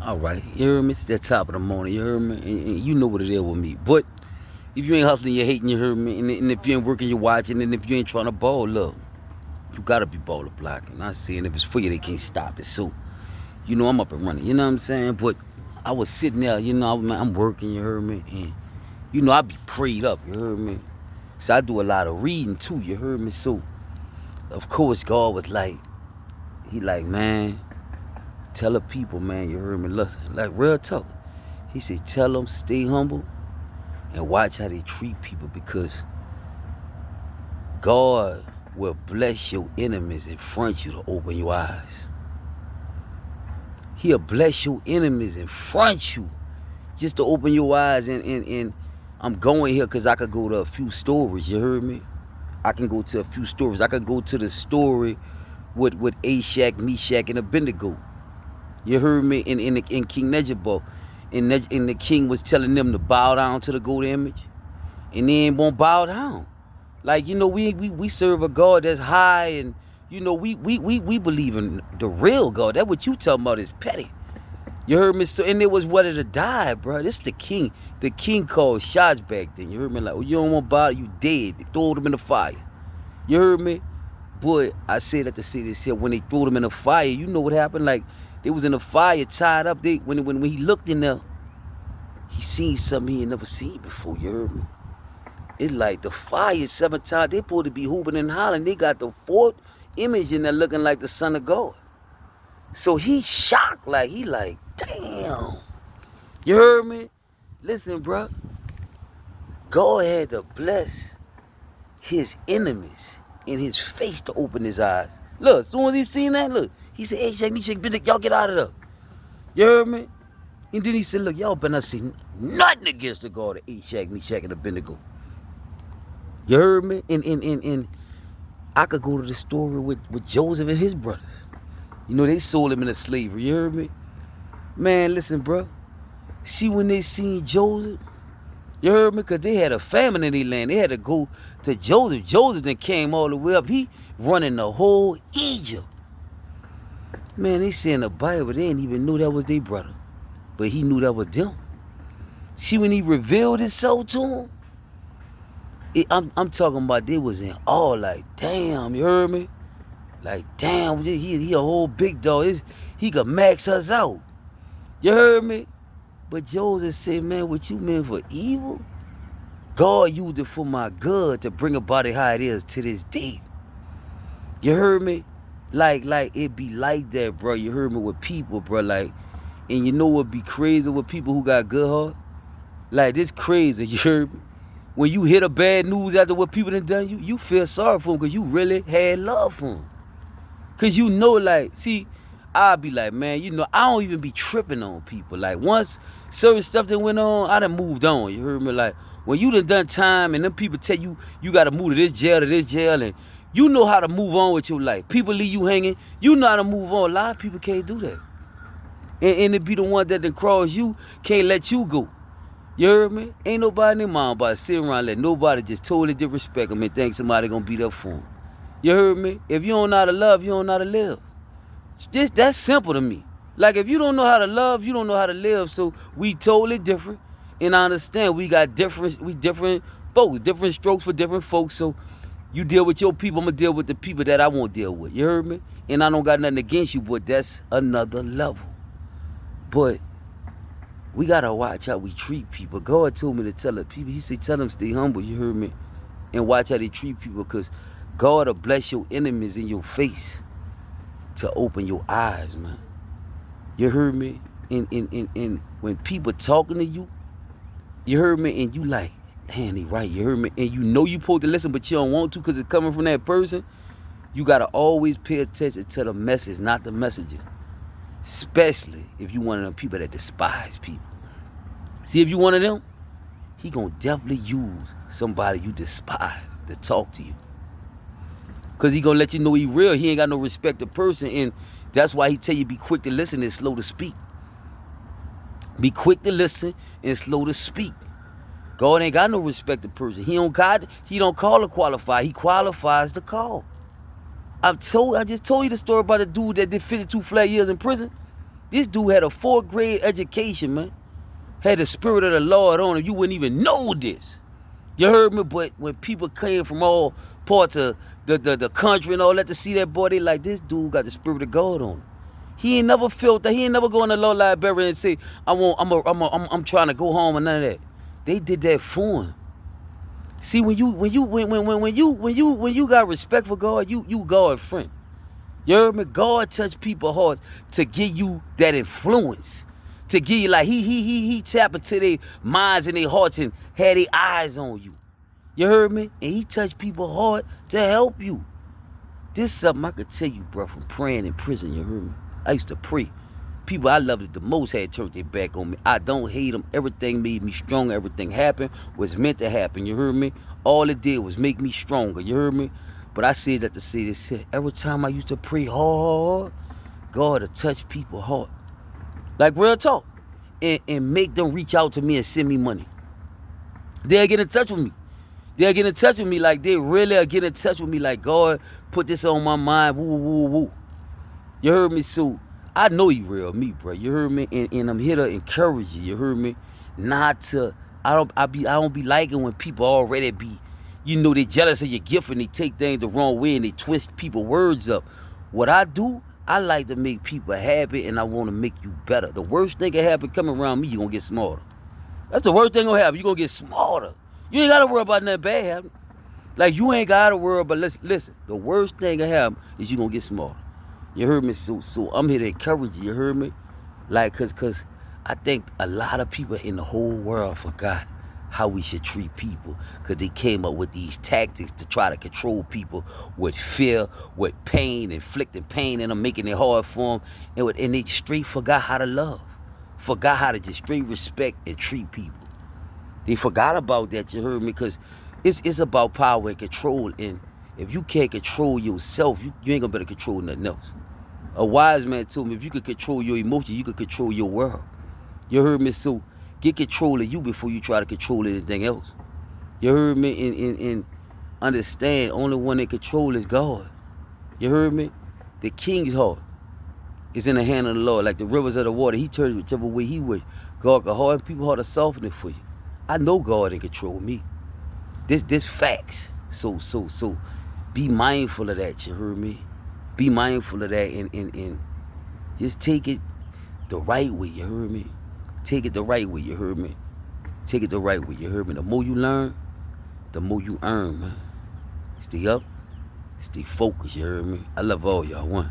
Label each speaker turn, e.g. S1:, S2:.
S1: All right, you heard me? It's that top of the morning, you heard me? And you know what it is with me. But if you ain't hustling, you're hating, you heard me? And if you ain't working, you're watching. And if you ain't trying to ball, look, you gotta be baller blocking. I'm saying if it's for you, they can't stop it. So, I'm up and running, you know what I'm saying? But I was sitting there, I'm working, you heard me? And, I be prayed up, you heard me? So I do a lot of reading too, you heard me? So, of course, God was like, He like, man, tell the people, man, you heard me? Listen, like real talk. He said, tell them, stay humble and watch how they treat people because God will bless your enemies in front of you to open your eyes. He'll bless your enemies in front of you just to open your eyes. And I'm going here because I could go to a few stories, you heard me? I can go to a few stories. I could go to the story with Ashak, Meshach, and Abednego. You heard me? In King Nebuchadnezzar. And the king was telling them to bow down to the golden image. And they ain't won't bow down. Like, we serve a God that's high and, we believe in the real God. That what you talking about is petty. You heard me? So, and it was ready to die, bro. This the king. The king called shots back then. You heard me? Like, oh, you don't want to bow, you dead. They throw him in the fire. You heard me? But I said that to say this here, when they threw him in the fire, you know what happened? Like, they was in the fire, tied up. When he looked in there, he seen something he had never seen before. You heard me? It's like the fire 7 times. They supposed to be hooping and hollering. They got the 4th image in there looking like the Son of God. So he shocked. Like, he like, damn. You heard me? Listen, bro. God had to bless his enemies in his face to open his eyes. Look, as soon as he seen that, look, he said, hey, Shaq, Meshach, Abednego, y'all get out of there. You heard me? And then he said, look, y'all better not say nothing against the God of Ashak, Meshach, and Abednego. You heard me? And I could go to the story with Joseph and his brothers. They sold him into slavery. You heard me? Man, listen, bro. See, when they seen Joseph, you heard me? Because they had a famine in their land. They had to go to Joseph. Joseph then came all the way up. He running the whole Egypt. Man, they say in the Bible, they didn't even know that was their brother. But he knew that was them. See, when he revealed himself to him, I'm talking about they was in awe, like, damn, you heard me? Like, damn, he a whole big dog. He could max us out. You heard me? But Joseph said, man, what you meant for evil? God used it for my good to bring about it how it is to this day. You heard me? Like it be like that, bro. You heard me with people, bro. Like, and you know what be crazy with people who got good heart? Like, this crazy, you heard me? When you hear the bad news after what people done you feel sorry for them because you really had love for them. Because like, see, I'll be like, man, I don't even be tripping on people. Like, once certain stuff that went on, I done moved on. You heard me? Like, when you done time and them people tell you got to move to this jail, and you know how to move on with your life. People leave you hanging. You know how to move on. A lot of people can't do that. And it be the one that done cross you, can't let you go. You heard me? Ain't nobody in their mom about to sit around let nobody just totally disrespect them and think somebody gonna beat up for them. You heard me? If you don't know how to love, you don't know how to live. That's simple to me. Like, if you don't know how to love, you don't know how to live. So we totally different. And I understand we different folks, different strokes for different folks. So you deal with your people, I'm gonna deal with the people that I won't deal with. You heard me? And I don't got nothing against you, but that's another level. But we gotta watch how we treat people. God told me to tell the people, he said, tell them stay humble, you heard me? And watch how they treat people, because God will bless your enemies in your face to open your eyes, man. You heard me? And when people talking to you, you heard me, and you like, damn, they right, you heard me? And you know you supposed to listen, but you don't want to because it's coming from that person. You gotta always pay attention to the message, not the messenger. Especially if you one of them people that despise people. See, if you one of them, he gonna definitely use somebody you despise to talk to you. Because he gonna let you know he real. He ain't got no respect to person. And that's why he tell you be quick to listen and slow to speak. Be quick to listen and slow to speak. God ain't got no respect to person. He don't call to qualify. He qualifies to call. I just told you the story about the dude that did 52 flat years in prison. This dude had a 4th grade education, man. Had the spirit of the Lord on him. You wouldn't even know this. You heard me? But when people came from all parts of the country and all that to see that boy, they like, this dude got the spirit of God on him. He ain't never felt that. He ain't never go in the law library and say, I'm trying to go home and none of that. They did that for him. See, when you got respect for God, you God friend. You heard me? God touch people's hearts to give you that influence. To give you, like, he tap into their minds and their hearts and had their eyes on you. You heard me? And he touched people's heart to help you. This is something I could tell you, bro, from praying in prison. You heard me? I used to pray. People I loved it the most had turned their back on me. I don't hate them. Everything made me stronger. Everything happened was meant to happen. You heard me? All it did was make me stronger. You heard me? But I said that to say this. Every time I used to pray hard, God would touch people's heart. Like real talk. And make them reach out to me and send me money. They'll get in touch with me. They'll get in touch with me like they really are getting in touch with me like, God put this on my mind. Woo, woo, woo. You heard me? So I know you real me, bro. You heard me? And I'm here to encourage you. You heard me? Not to, I don't be liking when people already be, you know, they jealous of your gift and they take things the wrong way and they twist people's words up. What I do, I like to make people happy and I want to make you better. The worst thing that happen coming around me, you're going to get smarter. That's the worst thing going to happen. You're going to get smarter. You ain't got to worry about nothing bad happening. Like, you ain't got to worry about, listen, the worst thing that happen is you're going to get smarter. You heard me? So I'm here to encourage you. You heard me? Like, cause I think a lot of people in the whole world forgot how we should treat people, because they came up with these tactics to try to control people with fear, with pain, inflicting pain in them, making it hard for them, and they straight forgot how to love, forgot how to just straight respect and treat people. They forgot about that. You heard me? Because it's about power and control, and if you can't control yourself, you ain't gonna be able to control nothing else. A wise man told me, if you could control your emotions, you could control your world. You heard me? So get control of you before you try to control anything else. You heard me? And understand, only one that control is God. You heard me? The king's heart is in the hand of the Lord. Like the rivers of the water, he turns whichever way he wish. God can harden people's heart to soften it for you. I know God in control me. This facts. So be mindful of that, you heard me? Be mindful of that and just take it the right way, you heard me? Take it the right way, you heard me? Take it the right way, you heard me? The more you learn, the more you earn, man. Stay up, stay focused, you heard me? I love all y'all. One.